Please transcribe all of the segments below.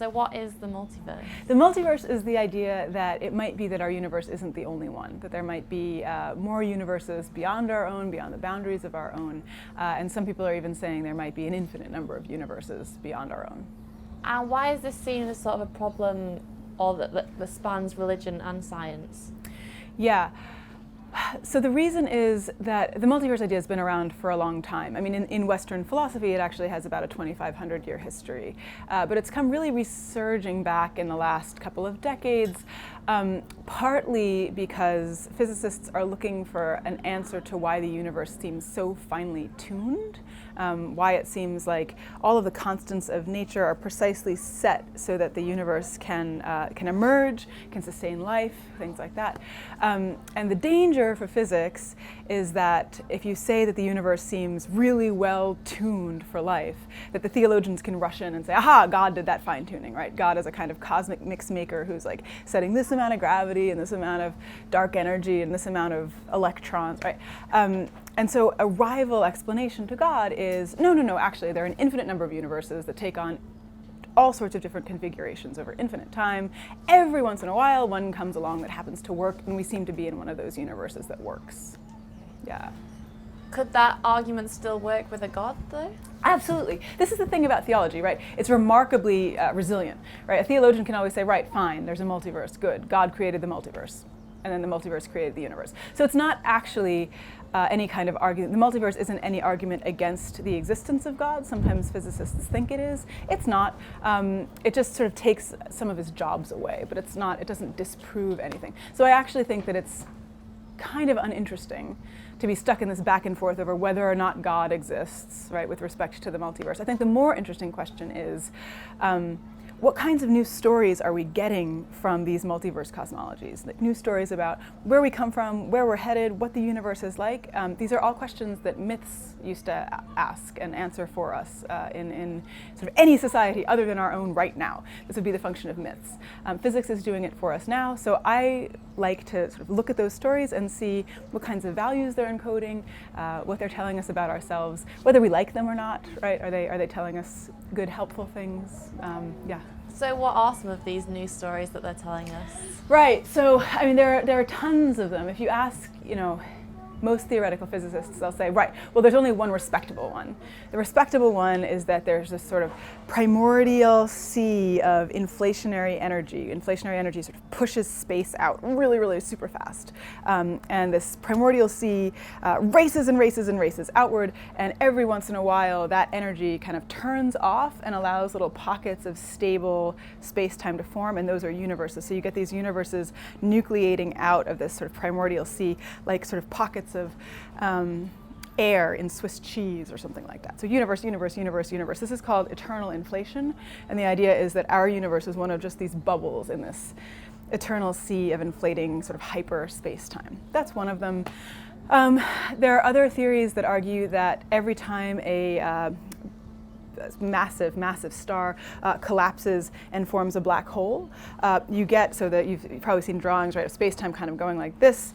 So what is the multiverse? The multiverse is the idea that it might be that our universe isn't the only one, that there might be more universes beyond our own, beyond the boundaries of our own, and some people are even saying there might be an infinite number of universes beyond our own. And why is this seen as sort of a problem or that spans religion and science? Yeah. So the reason is that the multiverse idea has been around for a long time. I mean, in Western philosophy, it actually has about a 2,500-year history. But it's come really resurging back in the last couple of decades, partly because physicists are looking for an answer to why the universe seems so finely tuned, why it seems like all of the constants of nature are precisely set so that the universe can emerge, can sustain life, things like that. And the danger for physics is that if you say that the universe seems really well tuned for life, that the theologians can rush in and say, aha, God did that fine tuning, right? God is a kind of cosmic mix maker who's like setting this amount of gravity and this amount of dark energy and this amount of electrons, right? And so a rival explanation to God is, no, actually there are an infinite number of universes that take on all sorts of different configurations over infinite time. Every once in a while, one comes along that happens to work, and we seem to be in one of those universes that works. Yeah. Could that argument still work with a God, though? Absolutely. This is the thing about theology, right? It's remarkably resilient, right? A theologian can always say, right, fine, there's a multiverse, good. God created the multiverse, and then the multiverse created the universe. So it's not actually any kind of argument. The multiverse isn't any argument against the existence of God. Sometimes physicists think it is. It's not. It just sort of takes some of his jobs away, but it's not. It doesn't disprove anything. So I actually think that it's kind of uninteresting to be stuck in this back and forth over whether or not God exists, right, with respect to the multiverse. I think the more interesting question is, what kinds of new stories are we getting from these multiverse cosmologies? Like new stories about where we come from, where we're headed, what the universe is like. These are all questions that myths used to ask and answer for us in sort of any society other than our own right now. This would be the function of myths. Physics is doing it for us now, so I like to sort of look at those stories and see what kinds of values they're encoding, what they're telling us about ourselves, whether we like them or not, right? Are they telling us good, helpful things? Yeah. So what are some of these new stories that they're telling us? Right, so I mean there are tons of them. If you ask, most theoretical physicists, they'll say, right, well there's only one respectable one. The respectable one is that there's this sort of primordial sea of inflationary energy. Inflationary energy sort of pushes space out really, really super fast. And this primordial sea races and races and races outward, and every once in a while that energy kind of turns off and allows little pockets of stable space-time to form, and those are universes. So you get these universes nucleating out of this sort of primordial sea, like sort of pockets of air in Swiss cheese or something like that. So universe, universe, universe, universe. This is called eternal inflation, and the idea is that our universe is one of just these bubbles in this eternal sea of inflating sort of hyper space-time. That's one of them. There are other theories that argue that every time a massive star collapses and forms a black hole, you get, so that you've probably seen drawings, right, of space-time kind of going like this,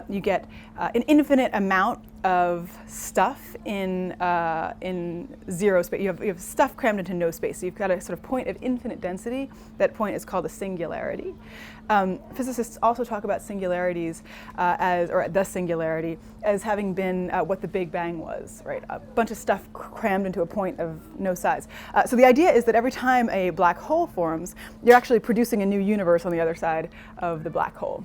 you get an infinite amount of stuff in zero space. You have stuff crammed into no space. So you've got a sort of point of infinite density. That point is called a singularity. Physicists also talk about singularities or the singularity as having been what the Big Bang was, right? A bunch of stuff crammed into a point of no size. So the idea is that every time a black hole forms, you're actually producing a new universe on the other side of the black hole.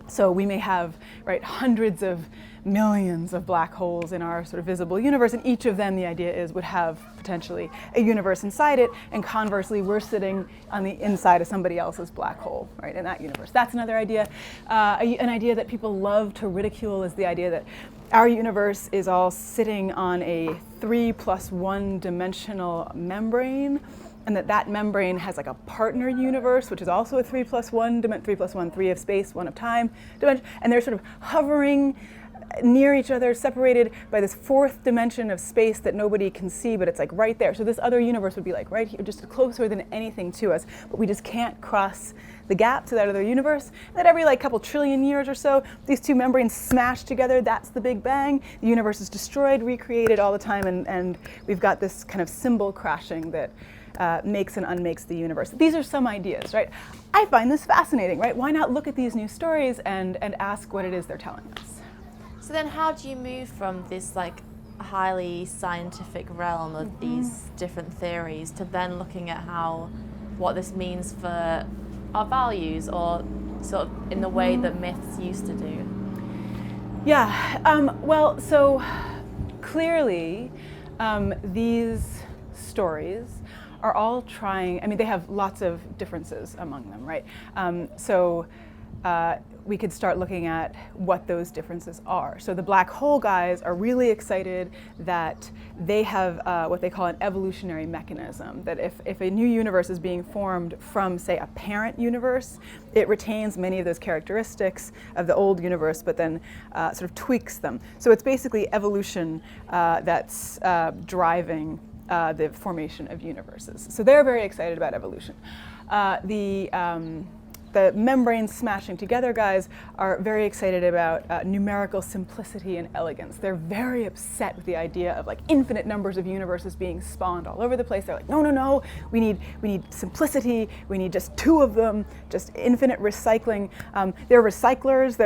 So we may have, right, hundreds of millions of black holes in our sort of visible universe, and each of them, the idea is, would have potentially a universe inside it, and conversely, we're sitting on the inside of somebody else's black hole, right, in that universe. That's another idea. An idea that people love to ridicule is the idea that our universe is all sitting on a 3+1 dimensional membrane, and that membrane has like a partner universe, which is also a 3+1, 3 of space, 1 of time dimension, and they're sort of hovering near each other, separated by this fourth dimension of space that nobody can see, but it's like right there. So this other universe would be like right here, just closer than anything to us, but we just can't cross the gap to that other universe. And that every like couple trillion years or so, these two membranes smash together, that's the Big Bang. The universe is destroyed, recreated all the time, and we've got this kind of symbol crashing that makes and unmakes the universe. These are some ideas, right? I find this fascinating, right? Why not look at these new stories and ask what it is they're telling us? So then how do you move from this like highly scientific realm of these different theories to then looking at what this means for our values, or sort of in the way that myths used to do? Yeah, well, so clearly these stories are all trying, I mean, they have lots of differences among them, right? So we could start looking at what those differences are. So the black hole guys are really excited that they have what they call an evolutionary mechanism, that if a new universe is being formed from, say, a parent universe, it retains many of those characteristics of the old universe, but then sort of tweaks them. So it's basically evolution that's driving the formation of universes. So they're very excited about evolution. The membrane smashing together guys are very excited about numerical simplicity and elegance. They're very upset with the idea of like infinite numbers of universes being spawned all over the place. They're like, no, we need simplicity. We need just two of them, just infinite recycling. They're recyclers.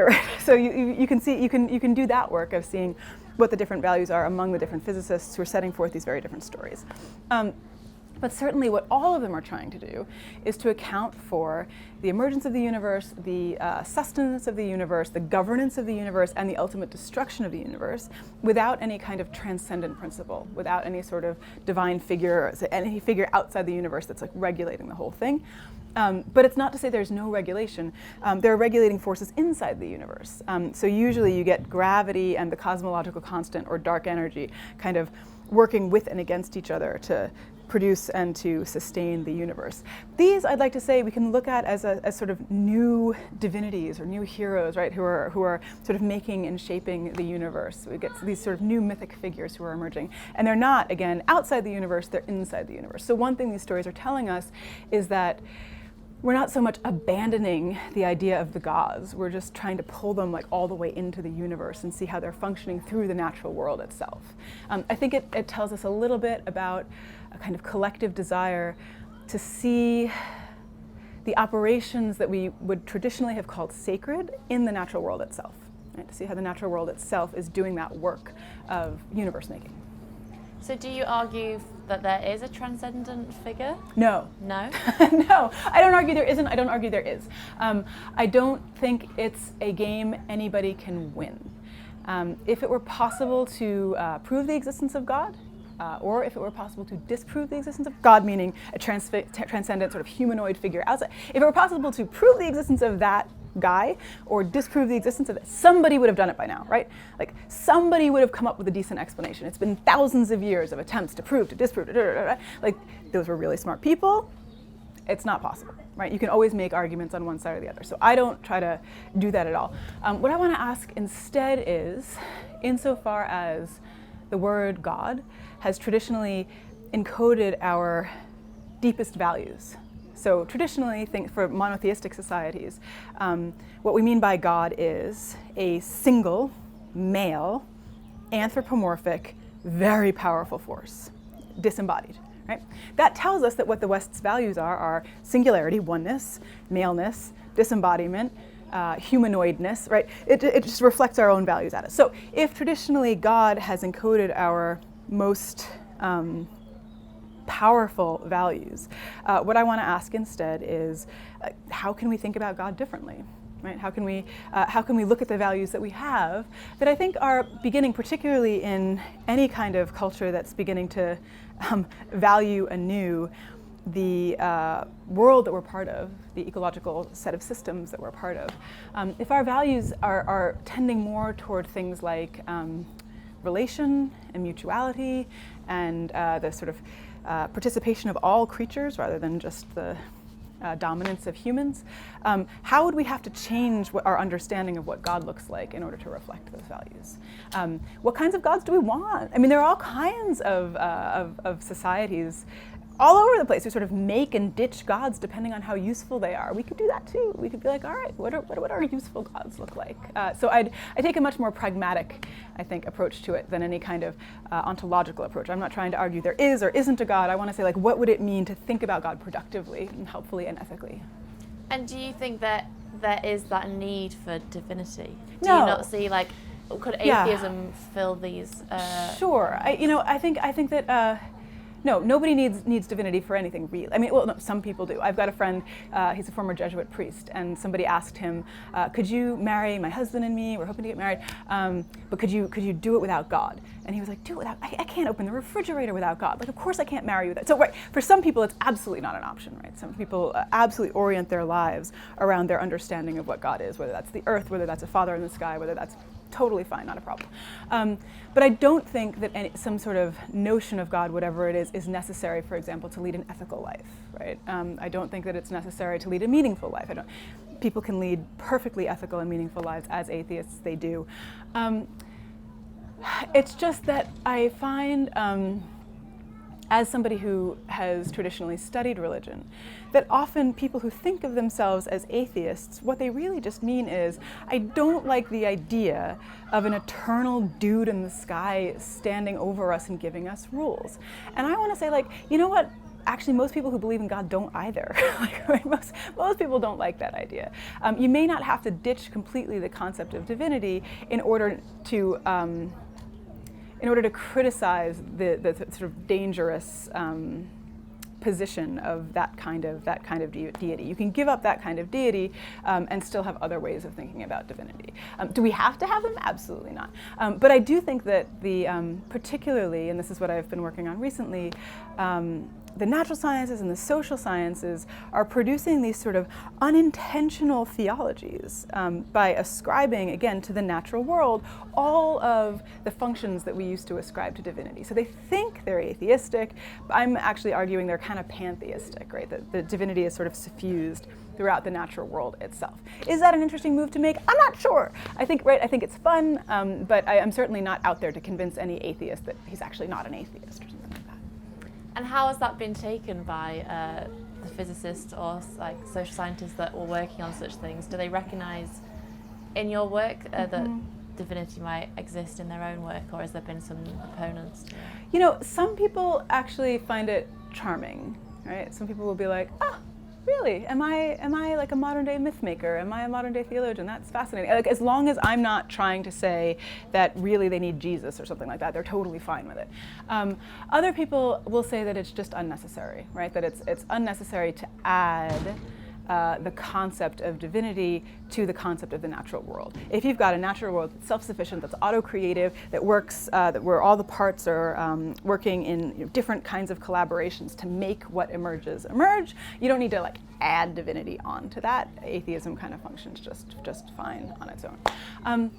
So you can see you can do that work of seeing what the different values are among the different physicists who are setting forth these very different stories. But certainly what all of them are trying to do is to account for the emergence of the universe, the sustenance of the universe, the governance of the universe, and the ultimate destruction of the universe without any kind of transcendent principle, without any sort of divine figure, any figure outside the universe that's like regulating the whole thing. But it's not to say there's no regulation. There are regulating forces inside the universe. So usually you get gravity and the cosmological constant, or dark energy, kind of working with and against each other to produce and to sustain the universe. These, I'd like to say, we can look at as sort of new divinities or new heroes, right, who are sort of making and shaping the universe. We get these sort of new mythic figures who are emerging. And they're not, again, outside the universe, they're inside the universe. So one thing these stories are telling us is that we're not so much abandoning the idea of the gods, we're just trying to pull them like all the way into the universe and see how they're functioning through the natural world itself. I think it tells us a little bit about a kind of collective desire to see the operations that we would traditionally have called sacred in the natural world itself, right? To see how the natural world itself is doing that work of universe making. So do you argue that there is a transcendent figure? No. No? No, I don't argue there isn't, I don't argue there is. I don't think it's a game anybody can win. If it were possible to prove the existence of God, or if it were possible to disprove the existence of God, meaning a transcendent sort of humanoid figure outside, if it were possible to prove the existence of that guy or disprove the existence of it, somebody would have done it by now, right? Like somebody would have come up with a decent explanation. It's been thousands of years of attempts to prove, to disprove, like those were really smart people. It's not possible, right? You can always make arguments on one side or the other. So I don't try to do that at all. What I want to ask instead is, insofar as the word God has traditionally encoded our deepest values. So traditionally, for monotheistic societies, what we mean by God is a single, male, anthropomorphic, very powerful force, disembodied, right? That tells us that what the West's values are singularity, oneness, maleness, disembodiment, humanoidness, right? It just reflects our own values at us. So if traditionally God has encoded our most powerful values, what I want to ask instead is, how can we think about God differently? Right? How can we look at the values that we have that I think are beginning, particularly in any kind of culture that's beginning to value anew the world that we're part of, the ecological set of systems that we're part of. If our values are tending more toward things like relation and mutuality and the sort of participation of all creatures rather than just the dominance of humans, how would we have to change our understanding of what God looks like in order to reflect those values? What kinds of gods do we want? I mean, there are all kinds of societies all over the place who sort of make and ditch gods depending on how useful they are. We could do that too. We could be like, all right, what do our useful gods look like? So I take a much more pragmatic I think, approach to it than any kind of ontological approach. I'm not trying to argue there is or isn't a God. I want to say, like, what would it mean to think about God productively and helpfully and ethically? And do you think that there is that need for divinity? Do No. you not see, like, could atheism fill these? Sure. I think that no, nobody needs divinity for anything, really. I mean, well, no, some people do. I've got a friend, he's a former Jesuit priest, and somebody asked him, could you marry my husband and me? We're hoping to get married, but could you do it without God? And he was like, do it without, I can't open the refrigerator without God. Like, of course I can't marry you without. So, right, for some people it's absolutely not an option, right? Some people absolutely orient their lives around their understanding of what God is, whether that's the earth, whether that's a father in the sky, whether that's totally fine, not a problem. But I don't think that some sort of notion of God, whatever it is necessary, for example, to lead an ethical life, right? I don't think that it's necessary to lead a meaningful life. People can lead perfectly ethical and meaningful lives as atheists, they do. It's just that I find, as somebody who has traditionally studied religion, that often people who think of themselves as atheists, what they really just mean is, I don't like the idea of an eternal dude in the sky standing over us and giving us rules. And I want to say, like, you know what? Actually, most people who believe in God don't either. Most people don't like that idea. You may not have to ditch completely the concept of divinity in order to criticize the sort of dangerous position of that kind of deity. You can give up that kind of deity and still have other ways of thinking about divinity. Do we have to have them? Absolutely not. But I do think that particularly, and this is what I've been working on recently, the natural sciences and the social sciences are producing these sort of unintentional theologies by ascribing, again, to the natural world all of the functions that we used to ascribe to divinity. So they think they're atheistic, but I'm actually arguing they're kind of pantheistic, right? That the divinity is sort of suffused throughout the natural world itself. Is that an interesting move to make? I'm not sure. I think it's fun, but I'm certainly not out there to convince any atheist that he's actually not an atheist or something like that. And how has that been taken by the physicists or like social scientists that were working on such things? Do they recognize in your work that divinity might exist in their own work, or has there been some opponents to it? You know, some people actually find it charming, right? Some people will be like, really? Am I like a modern day myth maker? Am I a modern day theologian? That's fascinating. Like, as long as I'm not trying to say that really they need Jesus or something like that, they're totally fine with it. Other people will say that it's just unnecessary, right? That it's unnecessary to add the concept of divinity to the concept of the natural world. If you've got a natural world that's self-sufficient, that's auto-creative, that works, where all the parts are working in different kinds of collaborations to make what emerges emerge, you don't need to like add divinity onto that. Atheism kind of functions just fine on its own.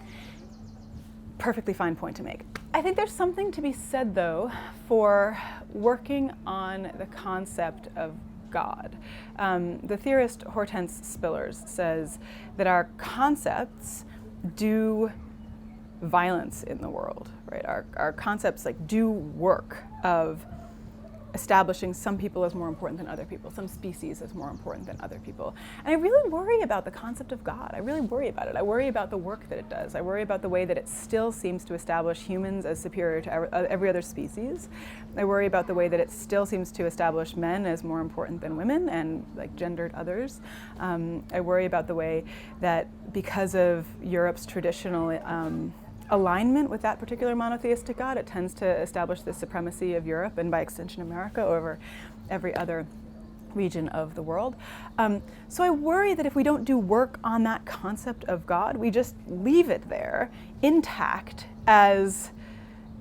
Perfectly fine point to make. I think there's something to be said, though, for working on the concept of God. The theorist Hortense Spillers says that our concepts do violence in the world, right? Our concepts like do work of establishing some people as more important than other people, some species as more important than other people. And I really worry about the concept of God. I really worry about it. I worry about the work that it does. I worry about the way that it still seems to establish humans as superior to every other species. I worry about the way that it still seems to establish men as more important than women and like gendered others. I worry about the way that because of Europe's traditional alignment with that particular monotheistic God, it tends to establish the supremacy of Europe and by extension America over every other region of the world. So I worry that if we don't do work on that concept of God, we just leave it there intact as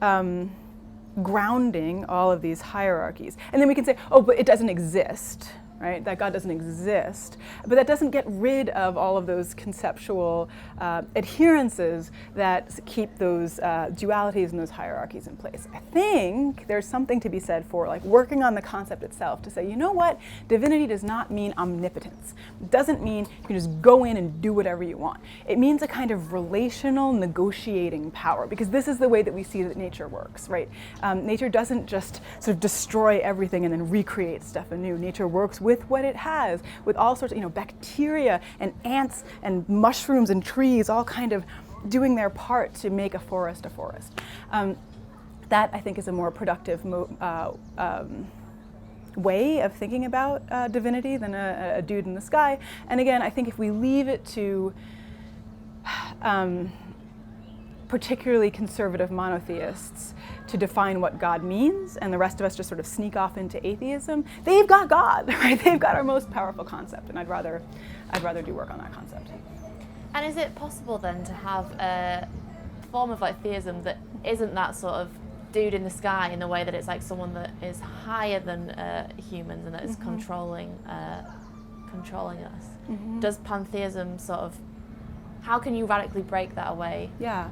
grounding all of these hierarchies. And then we can say, oh, but it doesn't exist, right? That God doesn't exist. But that doesn't get rid of all of those conceptual adherences that keep those dualities and those hierarchies in place. I think there's something to be said for like working on the concept itself to say, you know what? Divinity does not mean omnipotence. It doesn't mean you can just go in and do whatever you want. It means a kind of relational negotiating power, because this is the way that we see that nature works, right? Nature doesn't just sort of destroy everything and then recreate stuff anew. Nature works with what it has, with all sorts of, bacteria and ants and mushrooms and trees, all kind of doing their part to make a forest. That, I think, is a more productive way of thinking about divinity than a dude in the sky. And again, I think if we leave it to particularly conservative monotheists to define what God means, and the rest of us just sort of sneak off into atheism, they've got God, right? They've got our most powerful concept, and I'd rather do work on that concept. And is it possible then to have a form of like theism that isn't that sort of dude in the sky, in the way that it's like someone that is higher than humans and that is controlling us? Does pantheism sort of, how can you radically break that away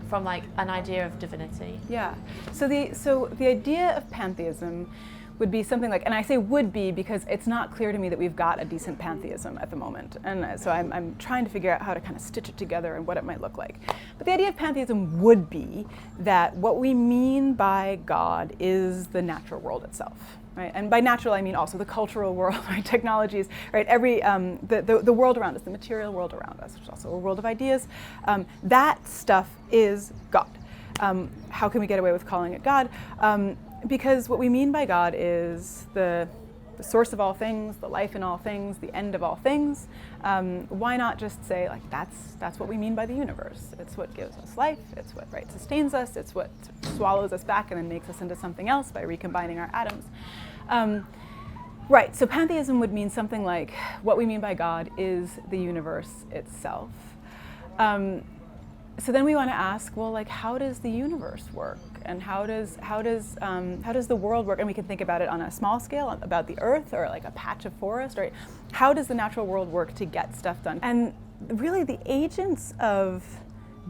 from like an idea of divinity? Yeah. So the idea of pantheism would be something like, and I say would be because it's not clear to me that we've got a decent pantheism at the moment. And so I'm trying to figure out how to kind of stitch it together and what it might look like. But the idea of pantheism would be that what we mean by God is the natural world itself. Right? And by natural, I mean also the cultural world, right? Technologies, right? The world around us, the material world around us, which is also a world of ideas. That stuff is God. How can we get away with calling it God? Because what we mean by God is the source of all things, the life in all things, the end of all things. Why not just say, like, that's what we mean by the universe? It's what gives us life, it's what sustains us, it's what swallows us back and then makes us into something else by recombining our atoms. So pantheism would mean something like, what we mean by God is the universe itself. So then we want to ask, well, like, how does the universe work? And how does the world work? And we can think about it on a small scale, about the earth or like a patch of forest, right? How does the natural world work to get stuff done? And really the agents of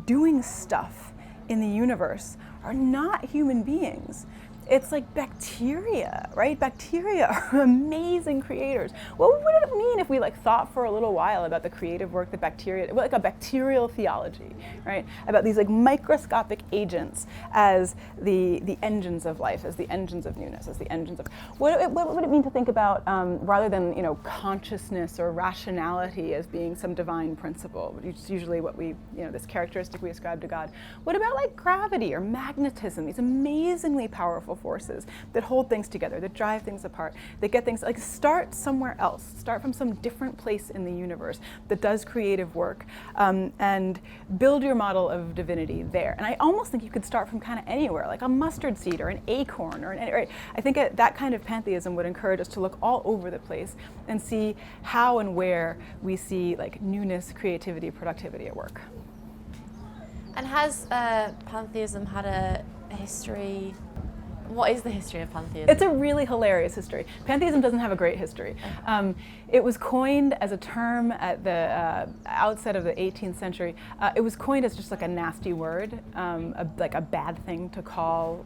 doing stuff in the universe are not human beings. It's like bacteria, right? Bacteria are amazing creators. What would it mean if we like thought for a little while about the creative work that bacteria, like a bacterial theology, right? About these like microscopic agents as the engines of life, as the engines of newness, as the engines of, what would it mean to think about, rather than, consciousness or rationality as being some divine principle, which is usually what we, this characteristic we ascribe to God. What about like gravity or magnetism, these amazingly powerful forces that hold things together, that drive things apart, that get things, like, start somewhere else, start from some different place in the universe that does creative work, and build your model of divinity there. And I almost think you could start from kind of anywhere, like a mustard seed or an acorn or right? I think that kind of pantheism would encourage us to look all over the place and see how and where we see like newness, creativity, productivity at work. And has pantheism had a history? What is the history of pantheism? It's a really hilarious history. Pantheism doesn't have a great history. It was coined as a term at the outset of the 18th century. It was coined as just like a nasty word, like a bad thing to call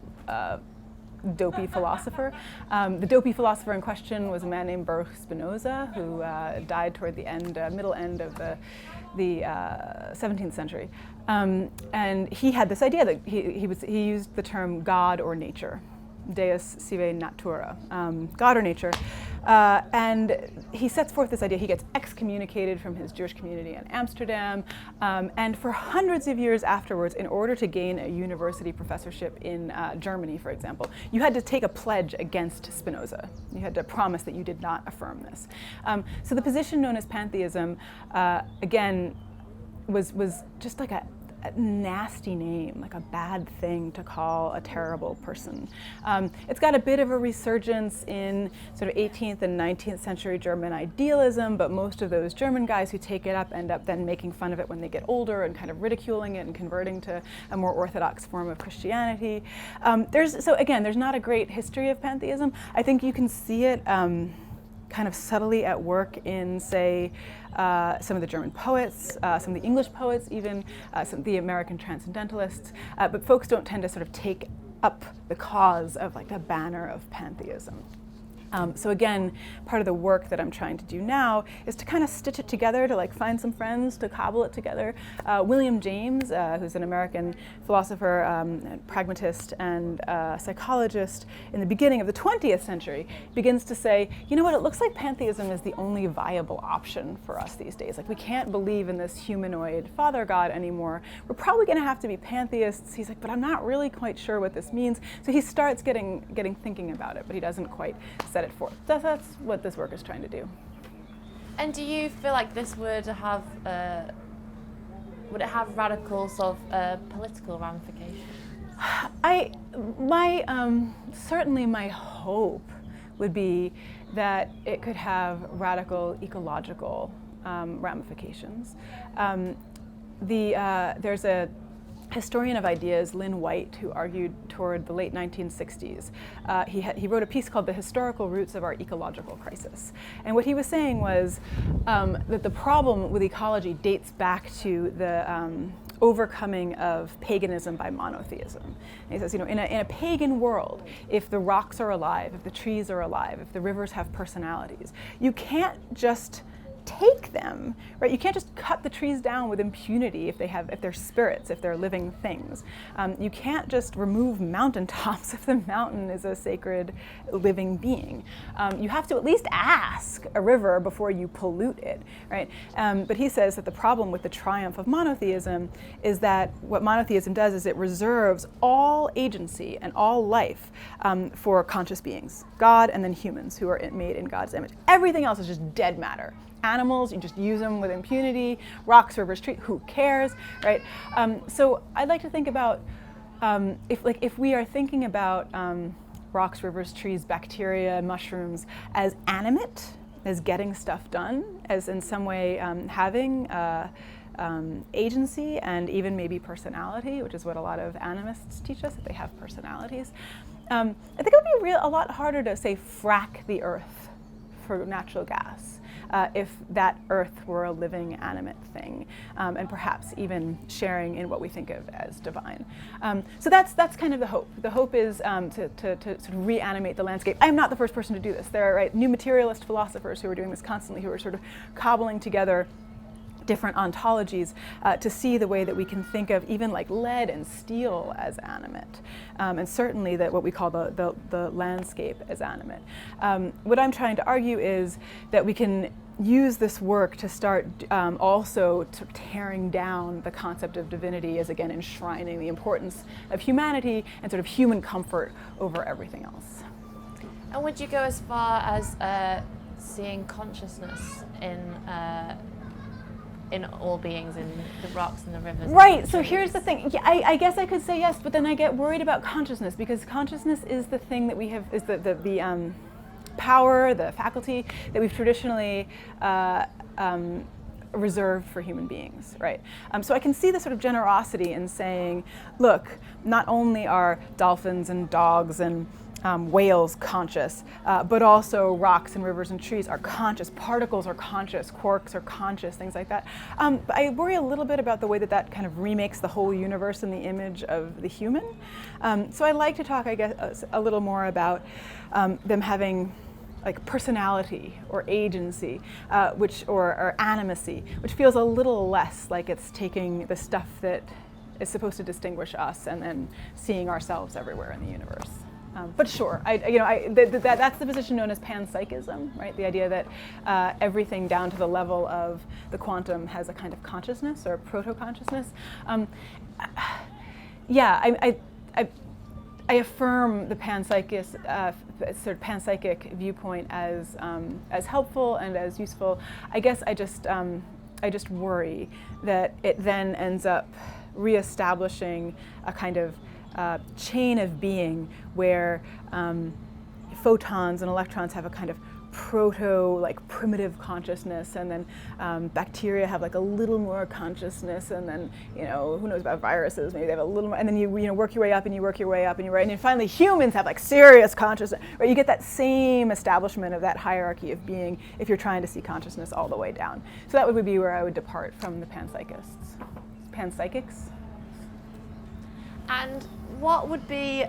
dopey philosopher. The dopey philosopher in question was a man named Baruch Spinoza, who died toward the middle end of the 17th century. And he had this idea that he used the term God or nature, Deus sive natura, God or nature. And he sets forth this idea. He gets excommunicated from his Jewish community in Amsterdam. And for hundreds of years afterwards, in order to gain a university professorship in Germany, for example, you had to take a pledge against Spinoza. You had to promise that you did not affirm this. So the position known as pantheism, again, was just like a nasty name, like a bad thing to call a terrible person. It's got a bit of a resurgence in sort of 18th and 19th century German idealism, but most of those German guys who take it up end up then making fun of it when they get older and kind of ridiculing it and converting to a more orthodox form of Christianity. There's not a great history of pantheism. I think you can see it kind of subtly at work in, say, some of the German poets, some of the English poets even, some of the American transcendentalists, but folks don't tend to sort of take up the cause of like the banner of pantheism. So again, part of the work that I'm trying to do now is to kind of stitch it together, to like find some friends to cobble it together. William James, who's an American philosopher, pragmatist, and psychologist in the beginning of the 20th century, begins to say, you know what, it looks like pantheism is the only viable option for us these days. Like, we can't believe in this humanoid father god anymore. We're probably going to have to be pantheists. He's like, but I'm not really quite sure what this means. So he starts getting thinking about it, but he doesn't quite set it forth. That's what this work is trying to do. And do you feel like this would have radical sort of political ramifications? Certainly my hope would be that it could have radical ecological ramifications. There's a historian of ideas, Lynn White, who argued toward the late 1960s. He wrote a piece called The Historical Roots of Our Ecological Crisis. And what he was saying was that the problem with ecology dates back to the overcoming of paganism by monotheism. And he says, you know, in a pagan world, if the rocks are alive, if the trees are alive, if the rivers have personalities, you can't just take them, right? You can't just cut the trees down with impunity if they're spirits, if they're living things. You can't just remove mountaintops if the mountain is a sacred living being. You have to at least ask a river before you pollute it, right? But he says that the problem with the triumph of monotheism is that what monotheism does is it reserves all agency and all life for conscious beings, God and then humans who are made in God's image. Everything else is just dead matter. Animals, you just use them with impunity. Rocks, rivers, trees, who cares, right? So I'd like to think about if we are thinking about rocks, rivers, trees, bacteria, mushrooms as animate, as getting stuff done, as in some way having agency and even maybe personality, which is what a lot of animists teach us, that they have personalities. I think it would be a lot harder to, say, frack the earth for natural gas. If that earth were a living, animate thing, and perhaps even sharing in what we think of as divine. So that's kind of the hope. The hope is to sort of reanimate the landscape. I'm not the first person to do this. There are new materialist philosophers who are doing this constantly, who are sort of cobbling together different ontologies to see the way that we can think of even like lead and steel as animate, and certainly that what we call the landscape as animate. What I'm trying to argue is that we can use this work to start also tearing down the concept of divinity as, again, enshrining the importance of humanity and sort of human comfort over everything else. And would you go as far as seeing consciousness in all beings, in the rocks and the rivers? Right, so here's the thing. Yeah, I guess I could say yes, but then I get worried about consciousness, because consciousness is the thing that we have, is the power, the faculty that we've traditionally reserved for human beings, right? So I can see the sort of generosity in saying, look, not only are dolphins and dogs and whales conscious, but also rocks and rivers and trees are conscious, particles are conscious, quarks are conscious, things like that. But I worry a little bit about the way that kind of remakes the whole universe in the image of the human. So I like to talk, I guess, a little more about them having like personality or agency, or animacy, which feels a little less like it's taking the stuff that is supposed to distinguish us and then seeing ourselves everywhere in the universe. But sure, that's the position known as panpsychism, right? The idea that everything down to the level of the quantum has a kind of consciousness or proto-consciousness. I affirm the sort of panpsychic viewpoint as helpful and as useful. I guess I just worry that it then ends up reestablishing a kind of chain of being where photons and electrons have a kind of primitive consciousness, and then bacteria have like a little more consciousness, and then, who knows about viruses, maybe they have a little more, and then you work your way up and you work your way up, and and then finally humans have like serious consciousness, right? You get that same establishment of that hierarchy of being if you're trying to see consciousness all the way down. So that would be where I would depart from the panpsychics. And what would be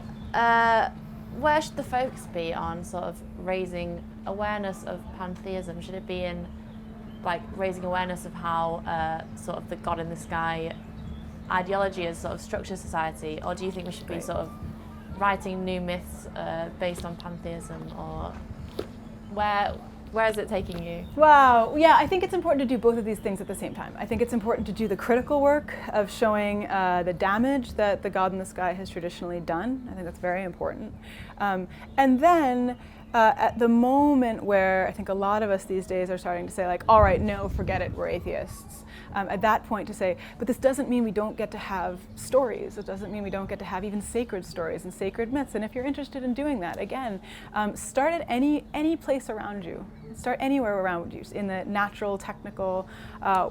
where should the focus be on sort of raising awareness of pantheism? Should it be in like raising awareness of how sort of the God in the sky ideology has sort of structured society, or do you think we should be sort of writing new myths based on pantheism, or where is it taking you? Wow, yeah, I think it's important to do both of these things at the same time. I think it's important to do the critical work of showing the damage that the God in the sky has traditionally done. I think that's very important. And then at the moment where I think a lot of us these days are starting to say like, all right, no, forget it, we're atheists. At that point to say, but this doesn't mean we don't get to have stories. It doesn't mean we don't get to have even sacred stories and sacred myths. And if you're interested in doing that, again, start at any place around you. Start anywhere around you in the natural, technical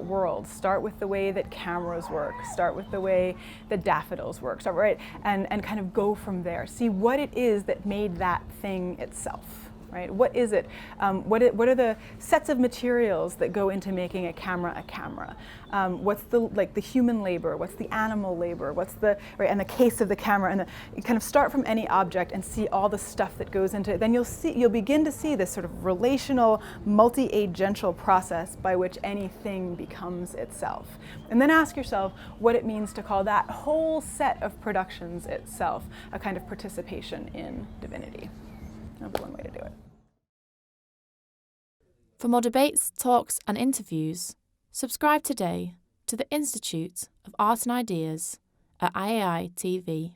world. Start with the way that cameras work. Start with the way that daffodils work. Start right, and kind of go from there. See what it is that made that thing itself. Right? What is it? What are the sets of materials that go into making a camera a camera? What's the human labor? What's the animal labor? What's the right? And the case of the camera, and you kind of start from any object and see all the stuff that goes into it. Then you'll begin to see this sort of relational, multi-agential process by which anything becomes itself. And then ask yourself what it means to call that whole set of productions itself a kind of participation in divinity. That'd be one way to do it. For more debates, talks, and interviews, subscribe today to the Institute of Art and Ideas at IAI TV.